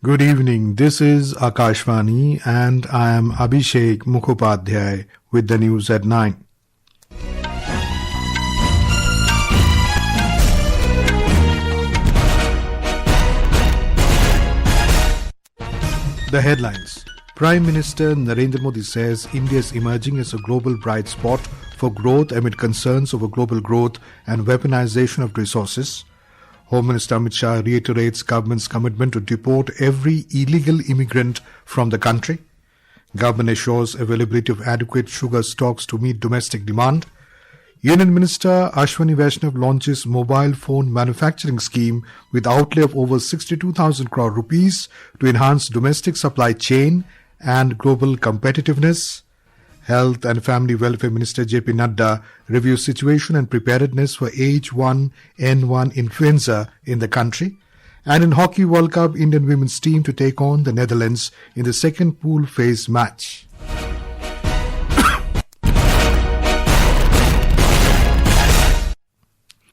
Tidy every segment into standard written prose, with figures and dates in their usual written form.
Good evening. This is Akashvani and I am Abhishek Mukhopadhyay with the news at 9. The headlines. Prime Minister Narendra Modi says India is emerging as a global bright spot for growth amid concerns over global growth and weaponization of resources. Home Minister Amit Shah reiterates government's commitment to deport every illegal immigrant from the country. Government assures availability of adequate sugar stocks to meet domestic demand. Union Minister Ashwini Vaishnaw launches mobile phone manufacturing scheme with outlay of over 62,000 crore rupees to enhance domestic supply chain and global competitiveness. Health and Family Welfare Minister J.P. Nadda reviews situation and preparedness for H1N1 influenza in the country. And in Hockey World Cup, Indian women's team to take on the Netherlands in the second pool phase match.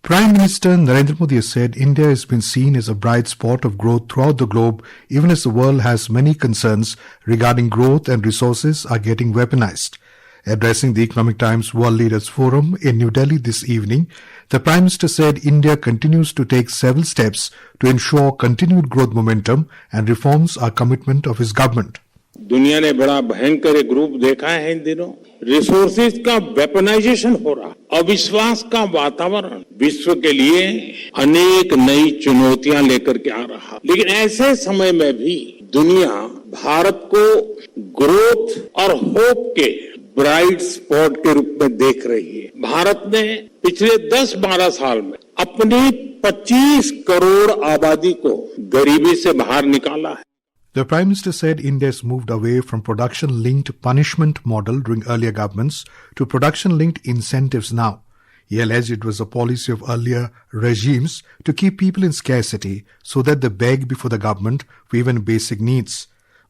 Prime Minister Narendra Modi has said India has been seen as a bright spot of growth throughout the globe, even as the world has many concerns regarding growth and resources are getting weaponized. Addressing the Economic Times World Leaders Forum in New Delhi this evening, the Prime Minister said India continues to take several steps to ensure continued growth momentum and reforms are commitment of his government. दुनिया ने बड़ा भयंकर एक रूप देखा है इन दिनों। Resources का वेपनाइजेशन हो रहा, अविश्वास का वातावरण विश्व के लिए अनेक नई चुनौतियां लेकर के आ रहा। लेकिन ऐसे समय में भी दुनिया भारत को ग्रोथ और होप के ब्राइट स्पॉट के रूप में देख रही है। भारत ने पिछले 10-12 साल में अपनी 25 करोड़ आबादी को गरीबी से बाहर निकाला है। The Prime Minister said India has moved away from production-linked punishment model during earlier governments to production-linked incentives now. He alleged it was a policy of earlier regimes to keep people in scarcity so that they beg before the government for even basic needs.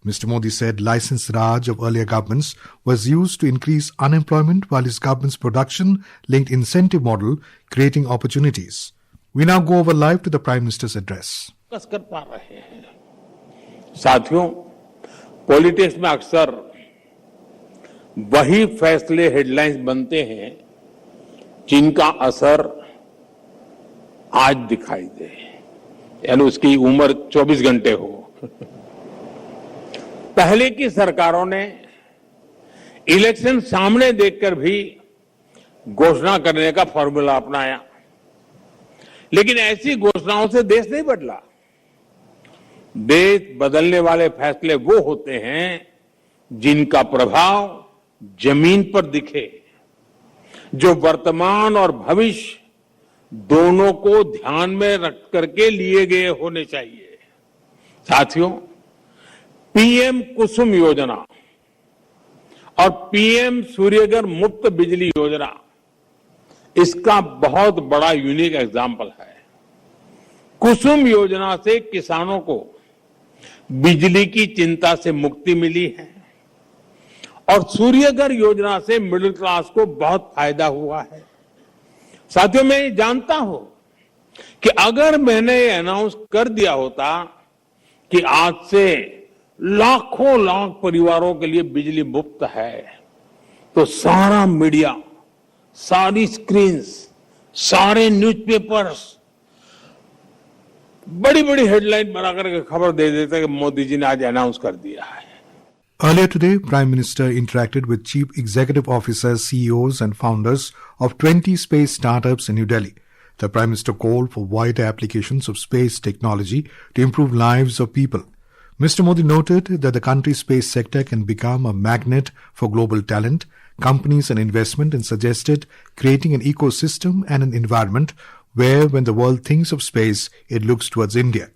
Mr. Modi said license Raj of earlier governments was used to increase unemployment while his government's production-linked incentive model creating opportunities. We now go over live to the Prime Minister's address. साथियों, politics में अक्सर वही फैसले headlines बनते हैं जिनका असर आज दिखाई दे, यानी उसकी उम्र 24 घंटे हो। पहले की सरकारों ने इलेक्शन सामने देखकर भी घोषणा करने का फॉर्मूला अपनाया, लेकिन ऐसी घोषणाओं से देश नहीं बदला। देश बदलने वाले फैसले वो होते हैं जिनका प्रभाव जमीन पर दिखे, जो वर्तमान और भविष्य दोनों को ध्यान में रख करके लिए गए होने चाहिए। साथियों, पीएम कुसुम योजना और पीएम सूर्यघर मुफ्त बिजली योजना इसका बहुत बड़ा यूनिक एग्जाम्पल है। कुसुम योजना से किसानों को बिजली की चिंता से मुक्ति मिली है और सूर्यघर योजना से मिडिल क्लास को बहुत फायदा हुआ है। साथियों, मैं ये जानता हूं कि अगर मैंने ये अनाउंस कर दिया होता कि आज से लाखों लाख परिवारों के लिए बिजली मुफ्त है, तो सारा मीडिया, सारी स्क्रीन्स, सारे न्यूज़पेपर्स बड़ी बड़ी हेडलाइन बनाकर के खबर दे देते कि मोदी जी ने आज अनाउंस कर दिया है। Earlier today, Prime Minister interacted with Chief Executive Officers, CEOs and founders of 20 space startups in New Delhi. The Prime Minister called for wider applications of space technology to improve lives of people. Mr. Modi noted that the country's space sector can become a magnet for global talent, companies and investment, and suggested creating an ecosystem and an environment where when the world thinks of space, it looks towards India.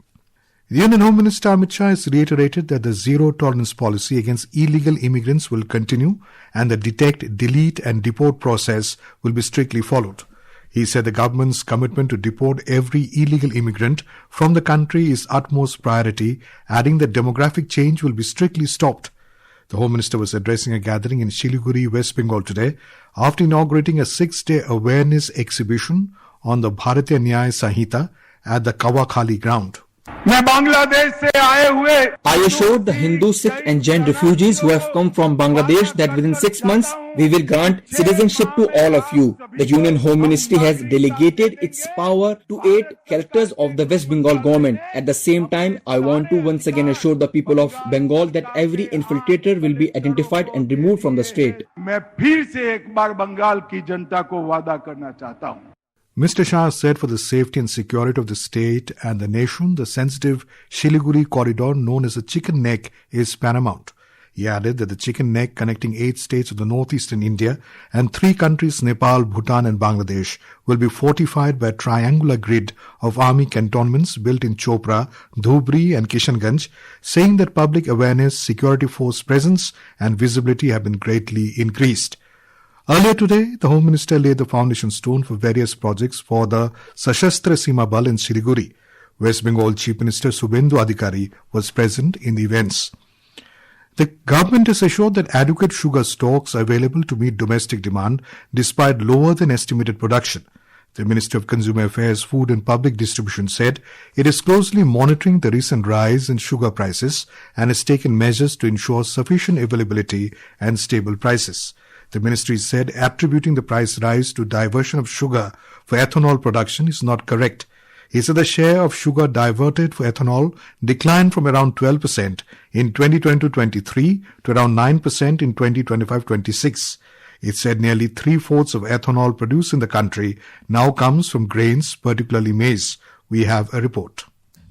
The Union Home Minister Amit Shah has reiterated that the zero-tolerance policy against illegal immigrants will continue and the detect, delete and deport process will be strictly followed. He said the government's commitment to deport every illegal immigrant from the country is utmost priority, adding that demographic change will be strictly stopped. The Home Minister was addressing a gathering in Siliguri, West Bengal today after inaugurating a 6-day awareness exhibition on the Bharatiya Nyaya Sanhita at the Kawakhali ground. I assured the Hindu, Sikh and Jain refugees who have come from Bangladesh that within 6 months we will grant citizenship to all of you. The Union Home Ministry has delegated its power to 8 collectors of the West Bengal government. At the same time, I want to once again assure the people of Bengal that every infiltrator will be identified and removed from the state. Mr. Shah said for the safety and security of the state and the nation, the sensitive Siliguri corridor known as the Chicken Neck is paramount. He added that the Chicken Neck connecting 8 states of the northeastern India and 3 countries Nepal, Bhutan and Bangladesh will be fortified by a triangular grid of army cantonments built in Chopra, Dhubri and Kishanganj, saying that public awareness, security force presence and visibility have been greatly increased. Earlier today, the Home Minister laid the foundation stone for various projects for the Sashastra Seema Bal in Siliguri. West Bengal Chief Minister Subhendu Adhikari was present in the events. The government has assured that adequate sugar stocks are available to meet domestic demand despite lower than estimated production. The Minister of Consumer Affairs, Food and Public Distribution said it is closely monitoring the recent rise in sugar prices and has taken measures to ensure sufficient availability and stable prices. The ministry said attributing the price rise to diversion of sugar for ethanol production is not correct. He said the share of sugar diverted for ethanol declined from around 12% in 2020-23 to around 9% in 2025-26. It said nearly 3/4 of ethanol produced in the country now comes from grains, particularly maize. We have a report.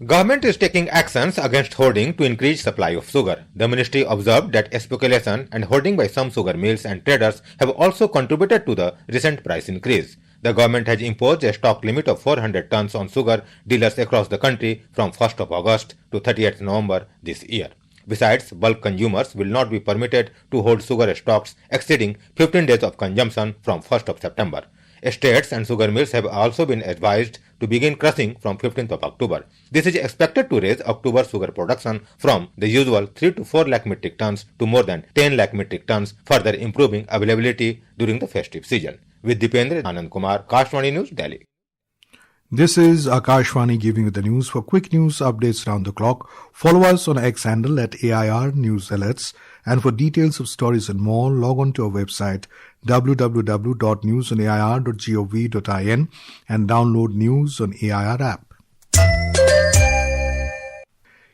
Government is taking actions against hoarding to increase supply of sugar. The ministry observed that speculation and hoarding by some sugar mills and traders have also contributed to the recent price increase. The government has imposed a stock limit of 400 tons on sugar dealers across the country from 1st of August to 30th November this year. Besides, bulk consumers will not be permitted to hold sugar stocks exceeding 15 days of consumption from 1st of September. States and sugar mills have also been advised to begin crushing from 15th of October. This is expected to raise October sugar production from the usual 3 to 4 lakh metric tons to more than 10 lakh metric tons, further improving availability during the festive season. With Dipendra Anand Kumar, Kashwani News, Delhi. This is Akashvani giving you the news. For quick news updates round the clock, follow us on X handle at AIR News Alerts. And for details of stories and more, log on to our website www.newsonair.gov.in and download News on AIR app.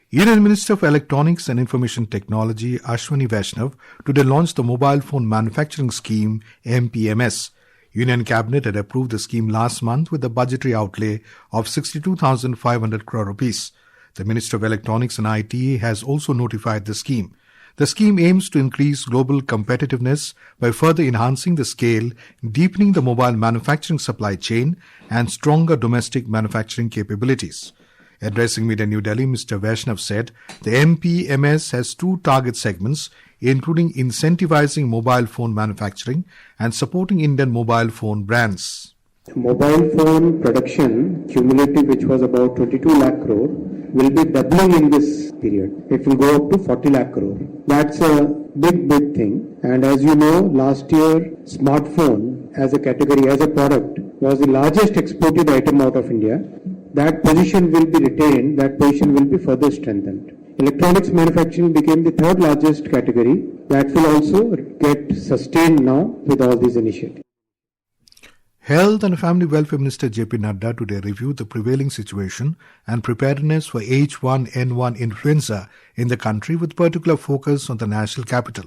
Union Minister for Electronics and Information Technology Ashwini Vaishnaw today launched the Mobile Phone Manufacturing Scheme MPMS. Union Cabinet had approved the scheme last month with a budgetary outlay of 62,500 crore rupees. The Minister of Electronics and IT has also notified the scheme. The scheme aims to increase global competitiveness by further enhancing the scale, deepening the mobile manufacturing supply chain, and stronger domestic manufacturing capabilities. Addressing media in New Delhi, Mr. Vaishnaw said the MPMS has 2 target segments, including incentivizing mobile phone manufacturing and supporting Indian mobile phone brands. Mobile phone production cumulative, which was about 22 lakh crore, will be doubling in this period. It will go up to 40 lakh crore. That's a big thing. And as you know, last year, smartphone as a category, as a product, was the largest exported item out of India. That position will be retained, that position will be further strengthened. Electronics manufacturing became the 3rd largest category. That will also get sustained now with all these initiatives. Health and Family Welfare Minister J.P. Nadda today reviewed the prevailing situation and preparedness for H1N1 influenza in the country with particular focus on the national capital.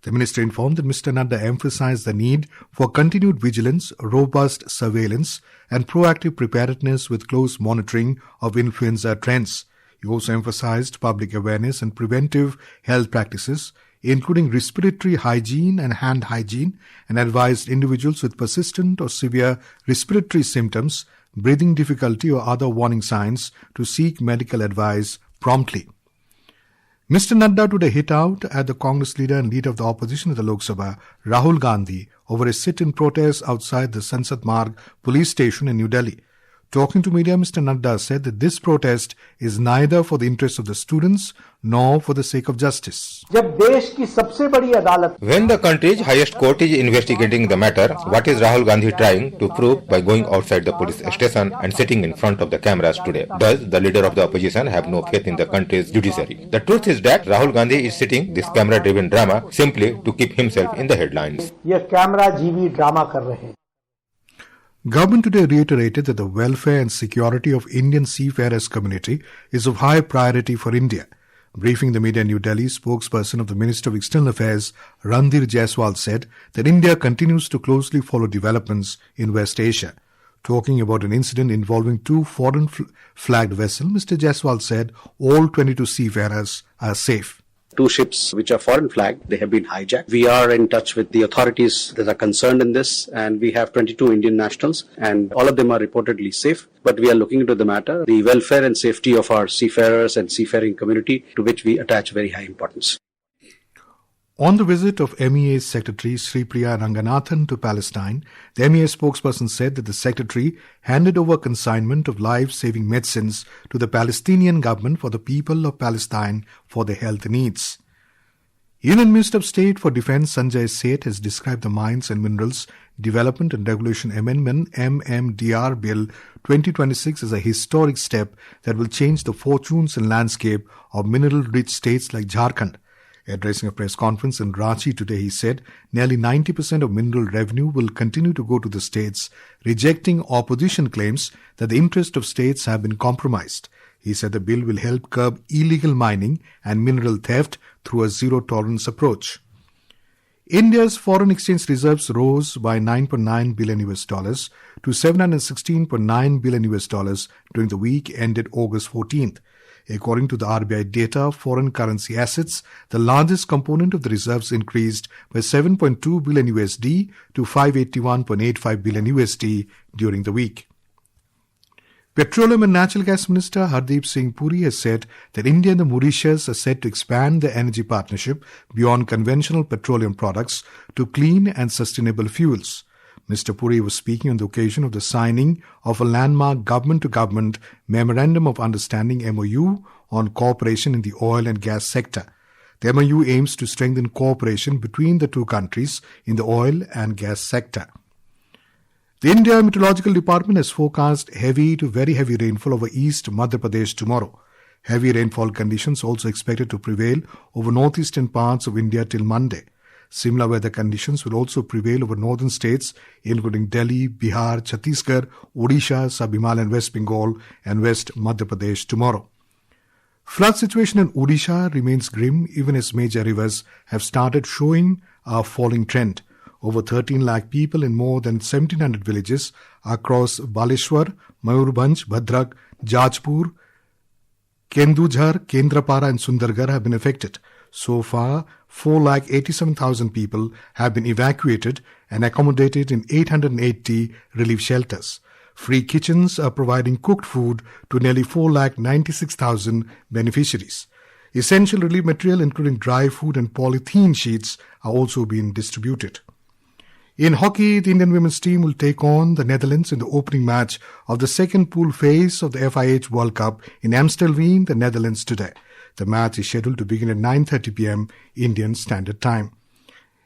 The minister informed that Mr. Nadda emphasized the need for continued vigilance, robust surveillance and proactive preparedness with close monitoring of influenza trends. He also emphasized public awareness and preventive health practices, including respiratory hygiene and hand hygiene, and advised individuals with persistent or severe respiratory symptoms, breathing difficulty or other warning signs to seek medical advice promptly. Mr. Nadda today hit out at the Congress leader and leader of the opposition in the Lok Sabha, Rahul Gandhi, over a sit-in protest outside the Sansad Marg police station in New Delhi. Talking to media, Mr. Nadda said that this protest is neither for the interests of the students nor for the sake of justice. When the country's highest court is investigating the matter, what is Rahul Gandhi trying to prove by going outside the police station and sitting in front of the cameras today? Does the leader of the opposition have no faith in the country's judiciary? The truth is that Rahul Gandhi is sitting this camera-driven drama simply to keep himself in the headlines. Government today reiterated that the welfare and security of Indian seafarers community is of high priority for India. Briefing the media in New Delhi, spokesperson of the Minister of External Affairs, Randhir Jaiswal, said that India continues to closely follow developments in West Asia. Talking about an incident involving two foreign flagged vessels, Mr. Jaiswal said all 22 seafarers are safe. Two ships which are foreign flagged, they have been hijacked. We are in touch with the authorities that are concerned in this, and we have 22 Indian nationals, and all of them are reportedly safe. But we are looking into the matter, the welfare and safety of our seafarers and seafaring community, to which we attach very high importance. On the visit of MEA Secretary Sripriya Ranganathan to Palestine, the MEA spokesperson said that the Secretary handed over consignment of life-saving medicines to the Palestinian government for the people of Palestine for their health needs. Union Minister of State for Defence Sanjay Seth has described the Mines and Minerals Development and Regulation Amendment MMDR Bill 2026 as a historic step that will change the fortunes and landscape of mineral-rich states like Jharkhand. Addressing a press conference in Ranchi today, he said nearly 90% of mineral revenue will continue to go to the states, rejecting opposition claims that the interests of states have been compromised. He said the bill will help curb illegal mining and mineral theft through a zero-tolerance approach. India's foreign exchange reserves rose by $9.9 billion to $716.9 billion during the week ended August 14th. According to the RBI data, foreign currency assets, the largest component of the reserves, increased by $7.2 billion to $581.85 billion during the week. Petroleum and Natural Gas Minister Hardeep Singh Puri has said that India and the Mauritius are set to expand their energy partnership beyond conventional petroleum products to clean and sustainable fuels. Mr. Puri was speaking on the occasion of the signing of a landmark government-to-government Memorandum of Understanding MOU on cooperation in the oil and gas sector. The MOU aims to strengthen cooperation between the two countries in the oil and gas sector. The India Meteorological Department has forecast heavy to very heavy rainfall over East Madhya Pradesh tomorrow. Heavy rainfall conditions also expected to prevail over northeastern parts of India till Monday. Similar weather conditions will also prevail over northern states including Delhi, Bihar, Chhattisgarh, Odisha, Sub-Himalayan West Bengal and West Madhya Pradesh tomorrow. Flood situation in Odisha remains grim even as major rivers have started showing a falling trend. Over 13 lakh people in more than 1,700 villages across Baleshwar, Mayurbhanj, Bhadrak, Jajpur, Kendujhar, Kendrapara and Sundargarh have been affected. So far, 4,87,000 people have been evacuated and accommodated in 880 relief shelters. Free kitchens are providing cooked food to nearly 4,96,000 beneficiaries. Essential relief material including dry food and polythene sheets are also being distributed. In hockey, the Indian women's team will take on the Netherlands in the opening match of the second pool phase of the FIH World Cup in Amstelveen, the Netherlands today. The match is scheduled to begin at 9:30 p.m. Indian Standard Time.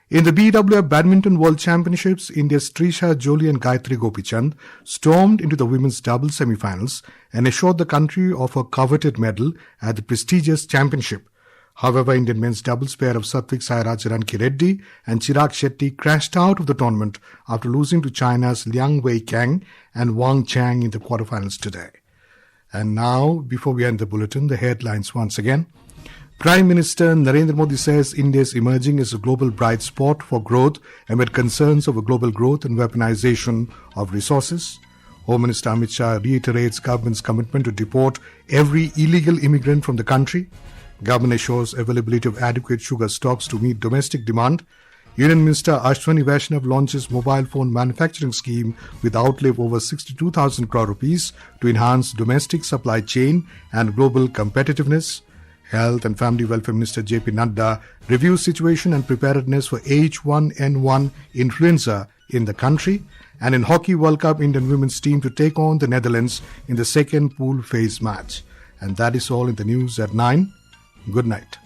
In the BWF Badminton World Championships, India's Trisha Jolie and Gayatri Gopichand stormed into the women's doubles semi-finals and assured the country of a coveted medal at the prestigious championship. However, Indian men's doubles pair of Satvik Sairaj Ranki Reddy and Chirag Shetty crashed out of the tournament after losing to China's Liang Wei Kang and Wang Chang in the quarterfinals today. And now, before we end the bulletin, the headlines once again. Prime Minister Narendra Modi says India is emerging as a global bright spot for growth amid concerns over global growth and weaponization of resources. Home Minister Amit Shah reiterates government's commitment to deport every illegal immigrant from the country. Government assures availability of adequate sugar stocks to meet domestic demand. Union Minister Ashwini Vaishnaw launches mobile phone manufacturing scheme with outlay of over 62,000 crore rupees to enhance domestic supply chain and global competitiveness. Health and Family Welfare Minister J.P. Nadda reviews situation and preparedness for H1N1 influenza in the country. And in Hockey World Cup, Indian women's team to take on the Netherlands in the second pool phase match. And that is all in the news at 9. Good night.